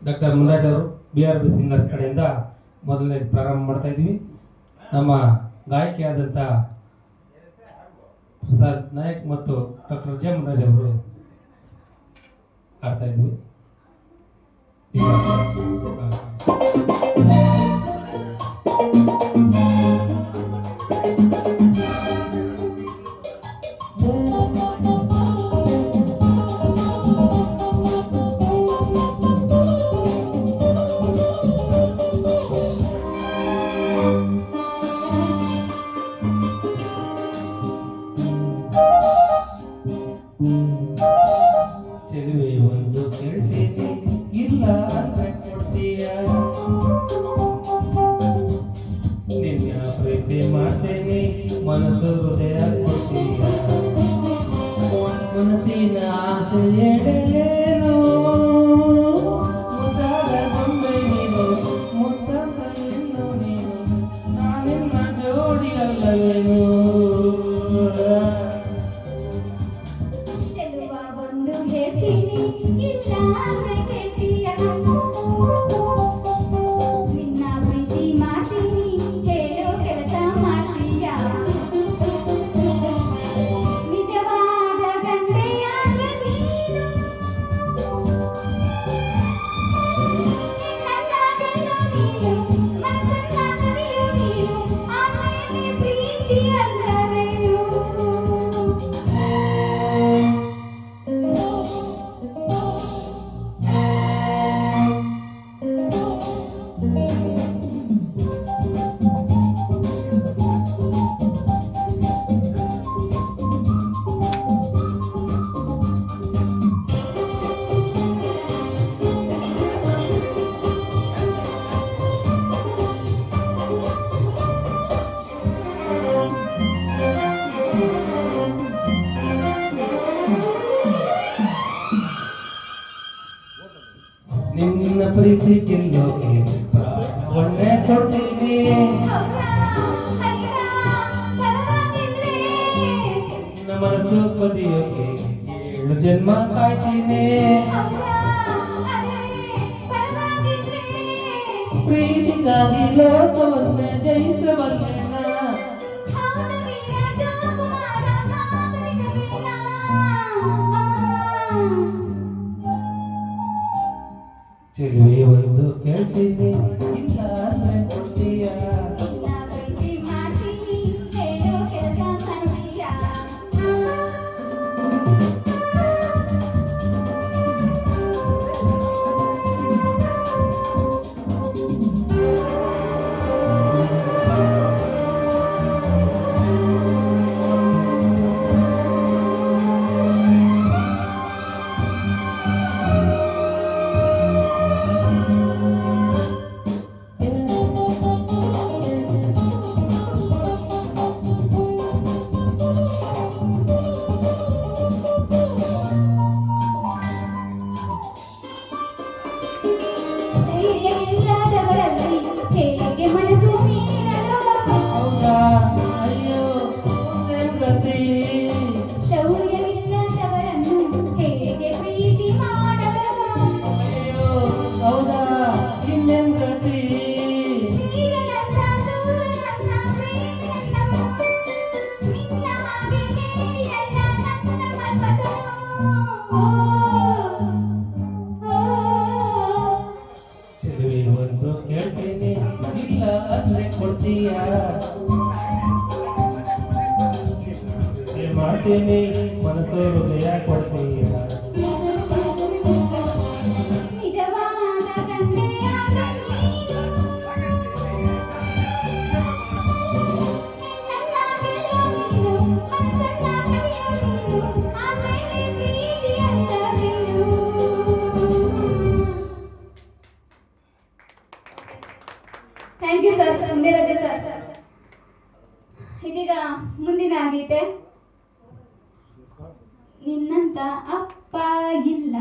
Doctor Munraj ಅವರು BRB singers ಕಡೆಯಿಂದ ಮೊದಲನೇ ಪ್ರಾರಂಭ ಮಾಡ್ತಾ ಇದ್ವಿ. ನಮ್ಮ ಗಾಯಕಿಯಾದಂಥ ಪ್ರಸಾದ್ ನಾಯಕ್ ಮತ್ತು ಡಾಕ್ಟರ್ ಜೆ ಮುನ್ರಾಜ್ ಅವರು ಆಡ್ತಾ ಇದ್ವಿ. ಚೆಲುವೆ ಒಂದು ಕೇಳ್ತೇನೆ ಇಲ್ಲ ಅಂತ ಕೊಡ್ತೀಯ, ನಿನ್ನ ಪ್ರೀತಿ ಮಾಡ್ತೇನೆ ಮನಸ್ಸು ಹೃದಯ ಕೊಡ್ತೀಯ, ಮನಸ್ಸಿನ ಆಸೆ ಎಡೆಯೇನು ಮುದ್ದಾದ ಗೊಂಬೆ ನೀನು, ಮುದ್ದಾದ ಹೆಣ್ಣು ನೀನು, ನಾನಿನ್ನ ಜೋಡಿ ಅಲ್ಲವೇನು. ನಿನ್ನ ಪ್ರೀತಿ ಗೆಲ್ಲೋಕೆ ಒಳ್ಳೆ ಕೊಡ್ತೀನಿ, ನಿನ್ನ ಮನಸ್ಸು ಕದಿಯೋಕೆ 7 ಜನ್ಮ ಕಾಯ್ತೀನಿ, ಪ್ರೀತಿಗಾಗಿ ಲೋಕವನ್ನೇ ಜಯಿಸಬಲ್ಲೆ ಚೆಲುವೆ ಒಂದು ಕೇಳ್ತೀನಿ ಇಲ್ಲ ಅಂದ್ರೆ ಕೊಡ್ತೀಯ, ಕೇಳ್ತೀನಿ ಇಲ್ಲ ಅಂದ್ರೆ ಕೊಡ್ತೀಯ, ಮಾಡ್ತೀನಿ ಮನಸ್ಸು ಹೃದಯ ಕೊಡ್ತೀಯ. ಥ್ಯಾಂಕ್ ಯು ಸರ್, ಮುಂದಿರದೆ ಸರ್. ಇದೀಗ ಮುಂದಿನ ಗೀತೆ. ನಿನ್ನಂತ ಅಪ್ಪ ಇಲ್ಲ